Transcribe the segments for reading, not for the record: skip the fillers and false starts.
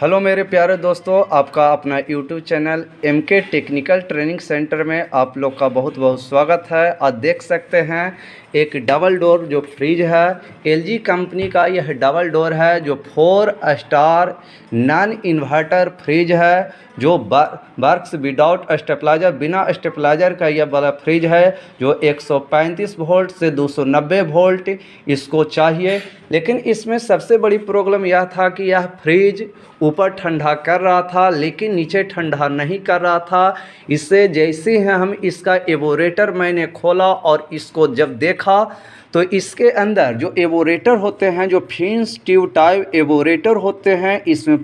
Hello मेरे प्यारे दोस्तों, आपका अपना YouTube channel MK technical training centre में आप लोग का बहुत बहुत स्वागत है। और देख सकते हैं एक डबल डोर जो फ्रिज है, एलजी कंपनी का यह डबल डोर है जो 4 स्टार नॉन इन्वर्टर फ्रिज है जो वर्क्स विदाउट स्टेबलाइजर, बिना स्टेबलाइजर का यह वाला फ्रिज है जो 135 वोल्ट से 290 वोल्ट इसको चाहिए। लेकिन इसमें सबसे बड़ी प्रॉब्लम यह था कि यह फ्रिज ऊपर ठंडा कर रहा था लेकिन नीचे ठंडा नहीं कर रहा था। इससे जैसे ही हम इसका एवोरेटर मैंने खोला और इसको जब देखा तो इसके अंदर जो एवोरेटर होते हैं, जो फिन्स ट्यूब टाइप एवोरेटर होते हैं, इसमें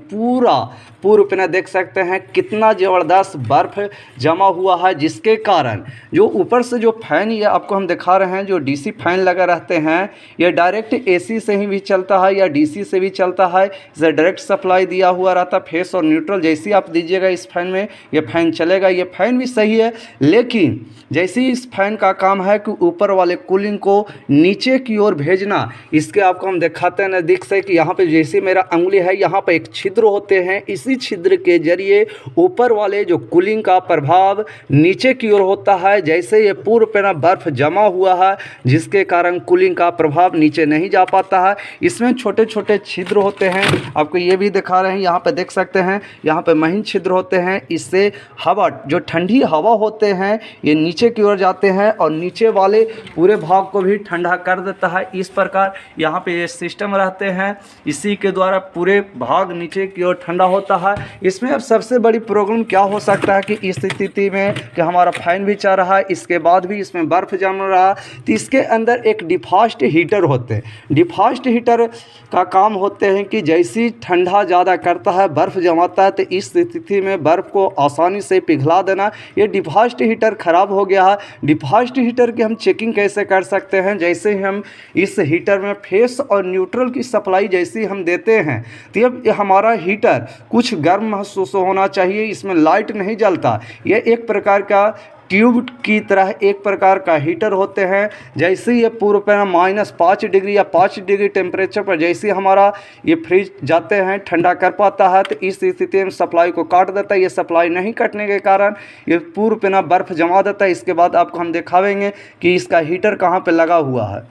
पूर्व पे देख सकते हैं कितना ज़बरदस्त बर्फ़ जमा हुआ है, जिसके कारण जो ऊपर से जो फ़ैन ये आपको हम दिखा रहे हैं, जो डीसी फ़ैन लगा रहते हैं, ये डायरेक्ट एसी से ही भी चलता है या डीसी से भी चलता है। इसे डायरेक्ट सप्लाई दिया हुआ रहता, फेस और न्यूट्रल जैसे आप दीजिएगा इस फ़ैन में ये फ़ैन चलेगा। ये फ़ैन भी सही है, लेकिन जैसे इस फ़ैन का काम है कि ऊपर वाले कूलिंग को नीचे की ओर भेजना। इसके आपको हम दिखाते हैं नज़दीक से कि यहाँ पे जैसे मेरा उंगली है, यहाँ पे एक छिद्र होते हैं, इसी छिद्र के जरिए ऊपर वाले जो कूलिंग का प्रभाव नीचे की ओर होता है। जैसे ये पूर्व पे ना बर्फ़ जमा हुआ है, जिसके कारण कूलिंग का प्रभाव नीचे नहीं जा पाता है। इसमें छोटे छोटे छिद्र होते हैं, आपको ये भी दिखा रहे हैं, यहाँ पे देख सकते हैं, यहाँ पे महीन छिद्र होते हैं। इससे हवा, जो ठंडी हवा होते हैं, ये नीचे की ओर जाते हैं और नीचे वाले पूरे भाग को भी ठंडा कर देता है। इस प्रकार यहाँ पे ये सिस्टम रहते हैं, इसी के द्वारा पूरे भाग नीचे की ओर ठंडा होता है। इसमें अब सबसे बड़ी प्रॉब्लम क्या हो सकता है कि इस स्थिति में कि हमारा फैन भी चल रहा है, इसके बाद भी इसमें बर्फ़ जम रहा, तो इसके अंदर एक डिफास्ट हीटर होते हैं। डिफास्ट हीटर का काम होते हैं कि जैसी ठंडा ज़्यादा करता है, बर्फ़ जमाता है, तो इस स्थिति में बर्फ़ को आसानी से पिघला देना। ये डिफास्ट हीटर ख़राब हो गया है। डिफास्ट हीटर की हम चेकिंग कैसे कर सकते हैं? जैसे हम इस हीटर में फेस और न्यूट्रल की सप्लाई जैसी हम देते हैं, तो अब हमारा हीटर कुछ गर्म महसूस होना चाहिए, इसमें लाइट नहीं जलता। ये एक प्रकार का ट्यूब की तरह एक प्रकार का हीटर होते हैं। जैसे ये पूर्व पे -5 डिग्री या 5 डिग्री टेम्परेचर पर जैसे हमारा ये फ्रिज जाते हैं ठंडा कर पाता है, तो इस स्थिति में सप्लाई को काट देता है। ये सप्लाई नहीं कटने के कारण ये पूर्व पे बर्फ़ जमा देता है। इसके बाद आपको हम दिखावेंगे कि इसका हीटर कहाँ पे लगा हुआ है।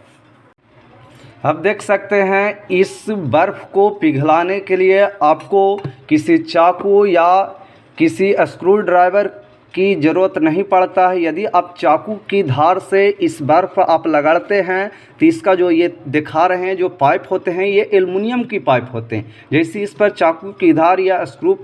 अब देख सकते हैं, इस बर्फ़ को पिघलाने के लिए आपको किसी चाकू या किसी स्क्रू ड्राइवर की ज़रूरत नहीं पड़ता है। यदि आप चाकू की धार से इस बर्फ़ आप लगाते हैं, तो इसका जो ये दिखा रहे हैं जो पाइप होते हैं, ये एल्युमिनियम की पाइप होते हैं। जैसे इस पर चाकू की धार या स्क्रू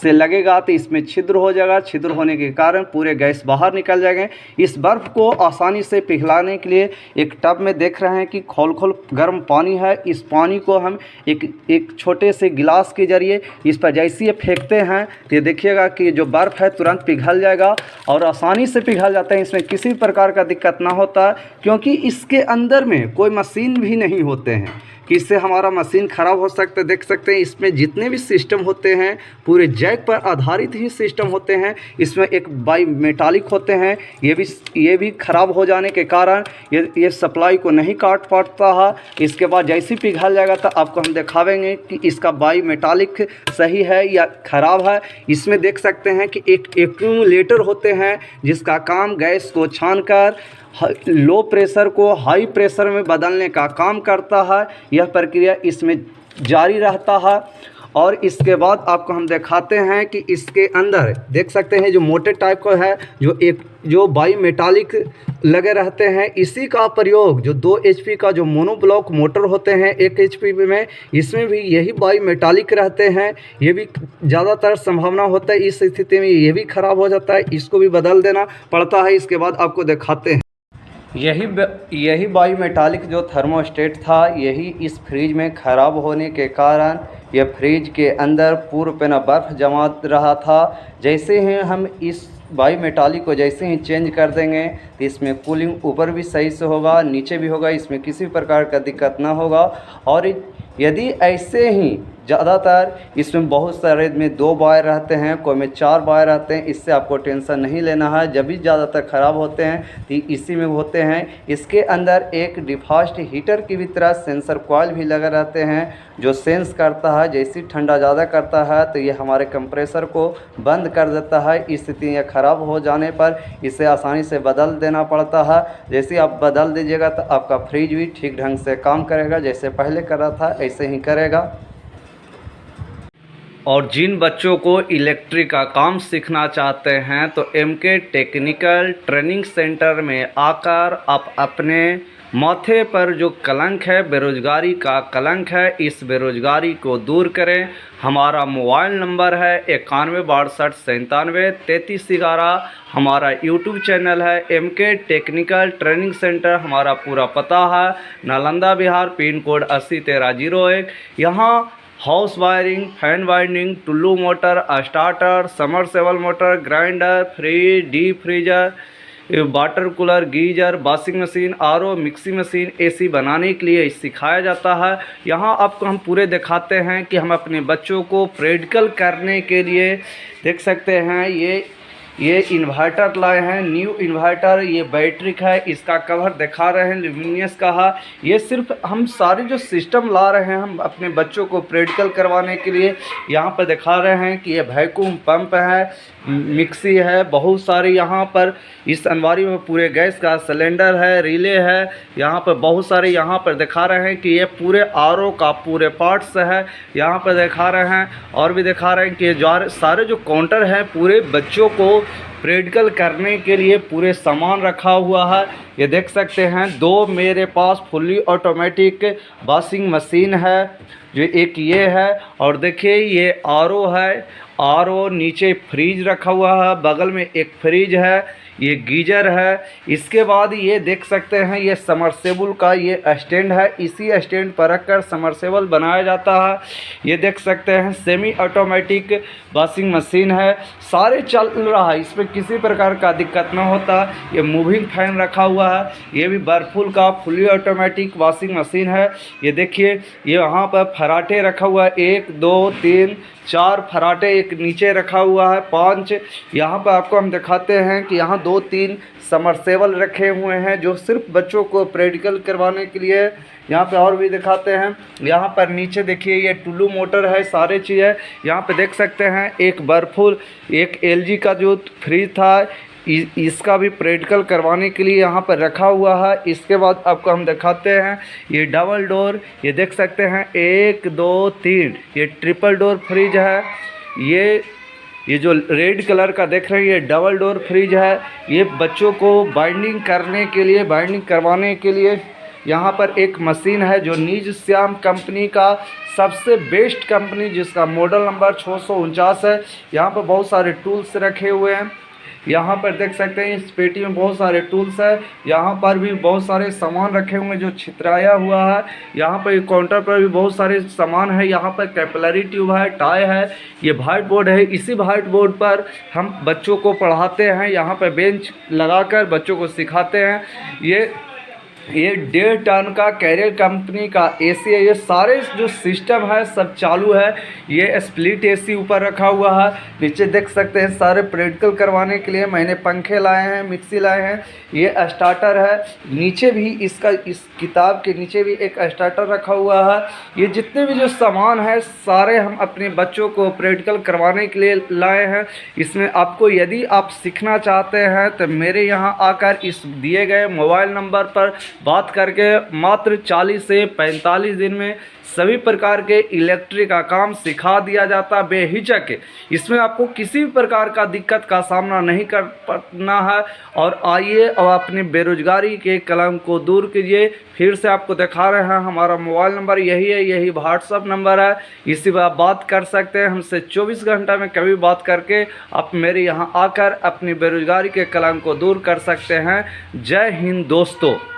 से लगेगा तो इसमें छिद्र हो जाएगा, छिद्र होने के कारण पूरे गैस बाहर निकल जाएंगे। इस बर्फ़ को आसानी से पिघलाने के लिए एक टब में देख रहे हैं कि खोल गर्म पानी है। इस पानी को हम एक छोटे से गिलास के ज़रिए इस पर जैसे ये फेंकते हैं, तो ये देखिएगा कि जो बर्फ़ है तुरंत पिघल जाएगा और आसानी से पिघल जाता है। इसमें किसी प्रकार का दिक्कत ना होता, क्योंकि इसके अंदर में कोई मशीन भी नहीं होते हैं कि इससे हमारा मशीन ख़राब हो सकता है। देख सकते हैं इसमें जितने भी सिस्टम होते हैं पूरे जैक पर आधारित ही सिस्टम होते हैं। इसमें एक बाई मेटालिक होते हैं, ये भी ख़राब हो जाने के कारण ये सप्लाई को नहीं काट पाता है। इसके बाद जैसे ही पिघल जाएगा तो आपको हम दिखावेंगे कि इसका बाई मेटालिक सही है या ख़राब है। इसमें देख सकते हैं कि एक एक्यूमुलेटर होते हैं जिसका काम गैस को छानकर लो प्रेशर को हाई प्रेशर में बदलने का काम करता है। यह प्रक्रिया इसमें जारी रहता है। और इसके बाद आपको हम दिखाते हैं कि इसके अंदर देख सकते हैं जो मोटे टाइप का है, जो बाई मेटालिक लगे रहते हैं। इसी का प्रयोग जो 2 HP का जो मोनोब्लॉक मोटर होते हैं 1 HP में, इसमें भी यही बाई मेटालिक रहते हैं। ये भी ज़्यादातर संभावना होता है इस स्थिति में ये भी ख़राब हो जाता है, इसको भी बदल देना पड़ता है। इसके बाद आपको दिखाते हैं, यही बाई मेटालिक जो थर्मोस्टेट था, यही इस फ्रिज में ख़राब होने के कारण यह फ्रिज के अंदर पूर्व पे ना बर्फ़ जमा रहा था। जैसे ही हम इस बाई मेटालिक को जैसे ही चेंज कर देंगे तो इसमें कूलिंग ऊपर भी सही से होगा, नीचे भी होगा, इसमें किसी प्रकार का दिक्कत ना होगा। और यदि ऐसे ही ज़्यादातर इसमें बहुत सारे में 2 वायर रहते हैं, कोई में 4 वायर रहते हैं। इससे आपको टेंशन नहीं लेना है। जब भी ज़्यादातर ख़राब होते हैं तो इसी में होते हैं। इसके अंदर एक डिफास्ट हीटर की भी तरह सेंसर कॉइल भी लगे रहते हैं जो सेंस करता है। जैसे ठंडा ज़्यादा करता है तो ये हमारे कंप्रेसर को बंद कर देता है। इस स्थिति में ख़राब हो जाने पर इसे आसानी से बदल देना पड़ता है। जैसे आप बदल दीजिएगा तो आपका फ्रिज भी ठीक ढंग से काम करेगा। जैसे पहले कर रहा था ऐसे ही करेगा। और जिन बच्चों को इलेक्ट्रिक का काम सीखना चाहते हैं तो एमके टेक्निकल ट्रेनिंग सेंटर में आकर आप अपने माथे पर जो कलंक है, बेरोज़गारी का कलंक है, इस बेरोज़गारी को दूर करें। हमारा मोबाइल नंबर है 9162973311। हमारा यूट्यूब चैनल है एमके टेक्निकल ट्रेनिंग सेंटर। हमारा पूरा पता है नालंदा बिहार, पिन कोड 801301। यहाँ house wiring, fan wiring, Tullu motor, starter, submersible motor, grinder, fridge, deep freezer, water cooler, geyser, washing machine, RO, mixie machine, AC बनाने के लिए सिखाया जाता है। यहाँ आपको हम पूरे दिखाते हैं कि हम अपने बच्चों को प्रैक्टिकल करने के लिए देख सकते हैं। ये इन्वर्टर लाए हैं, न्यू इन्वर्टर। ये बैटरी का है, इसका कवर दिखा रहे हैं ल्यूमिनियस का है। ये सिर्फ हम सारे जो सिस्टम ला रहे हैं हम अपने बच्चों को प्रैक्टिकल करवाने के लिए। यहाँ पर दिखा रहे हैं कि ये वैक्यूम पंप है, मिक्सी है, बहुत सारी यहाँ पर इस अलमारी में पूरे गैस का सिलेंडर है, रिले है। यहाँ पर बहुत सारे यहाँ पर दिखा रहे हैं कि ये पूरे आरओ का पूरे पार्ट्स है। यहाँ पर दिखा रहे हैं और भी दिखा रहे हैं कि सारे जो काउंटर हैं पूरे बच्चों को प्रैक्टिकल करने के लिए पूरे सामान रखा हुआ है। ये देख सकते हैं 2 मेरे पास फुल्ली ऑटोमेटिक वॉशिंग मशीन है, जो एक ये है और देखिए ये आरओ है। आरओ नीचे फ्रीज रखा हुआ है, बगल में एक फ्रिज है, ये गीजर है। इसके बाद ये देख सकते हैं ये समरसेबल का ये स्टैंड है, इसी स्टैंड पर रखकर समरसेबल बनाया जाता है। ये देख सकते हैं सेमी ऑटोमेटिक वॉशिंग मशीन है, सारे चल रहा है, इसमें किसी प्रकार का दिक्कत ना होता। ये मूविंग फैन रखा हुआ है, ये भी बर्फुल का फुली ऑटोमेटिक वॉशिंग मशीन है। ये देखिए ये वहाँ पर फराटे रखा हुआ है, 1 2 3 4 फराटे, एक नीचे रखा हुआ है 5। यहाँ पर आपको हम दिखाते हैं कि यहाँ 2-3 समरसेबल रखे हुए हैं जो सिर्फ बच्चों को प्रैक्टिकल करवाने के लिए। यहाँ पे और भी दिखाते हैं। यहाँ पर नीचे देखिए ये टुल्लू मोटर है, सारे चीज़ है। यहाँ पे देख सकते हैं एक बर्फुल, एक एलजी का जो फ्रिज था इसका भी प्रैक्टिकल करवाने के लिए यहाँ पर रखा हुआ है। इसके बाद आपको हम दिखाते हैं ये डबल डोर, ये देख सकते हैं 1 2 3, ये ट्रिपल डोर फ्रिज है। ये जो रेड कलर का देख रहे हैं ये डबल डोर फ्रिज है। ये बच्चों को बाइंडिंग करने के लिए, बाइंडिंग करवाने के लिए यहाँ पर एक मशीन है जो निज श्याम कंपनी का सबसे बेस्ट कंपनी, जिसका मॉडल नंबर 649 है। यहाँ पर बहुत सारे टूल्स रखे हुए हैं। यहाँ पर देख सकते हैं इस पेटी में बहुत सारे टूल्स है। यहाँ पर भी बहुत सारे सामान रखे हुए हैं जो छितराया हुआ है। यहाँ पर काउंटर पर भी बहुत सारे सामान है। यहाँ पर कैपिलरी ट्यूब है, टाई है, ये व्हाइट बोर्ड है। इसी व्हाइट बोर्ड पर हम बच्चों को पढ़ाते हैं। यहाँ पर बेंच लगाकर बच्चों को सिखाते हैं। ये 1.5 टन का कैरियर कंपनी का एसी है। ये सारे जो सिस्टम है सब चालू है। ये स्प्लिट एसी ऊपर रखा हुआ है। नीचे देख सकते हैं सारे प्रैक्टिकल करवाने के लिए मैंने पंखे लाए हैं, मिक्सी लाए हैं। ये स्टार्टर है, नीचे भी इसका, इस किताब के नीचे भी एक स्टार्टर रखा हुआ है। ये जितने भी जो सामान है सारे हम अपने बच्चों को प्रैक्टिकल करवाने के लिए लाए हैं। इसमें आपको यदि आप सीखना चाहते हैं तो मेरे यहाँ आकर इस दिए गए मोबाइल नंबर पर बात करके मात्र 40 से 45 दिन में सभी प्रकार के इलेक्ट्रिक का काम सिखा दिया जाता बेहिचक। इसमें आपको किसी भी प्रकार का दिक्कत का सामना नहीं करना है। और आइए और अपने बेरोजगारी के कलंक को दूर कीजिए। फिर से आपको दिखा रहे हैं हमारा मोबाइल नंबर यही है, यही व्हाट्सअप नंबर है। इसी पर आप बात कर सकते हैं हमसे 24 घंटा में कभी बात करके आप मेरे यहाँ आकर अपनी बेरोजगारी के कलंक को दूर कर सकते हैं। जय हिंद दोस्तों।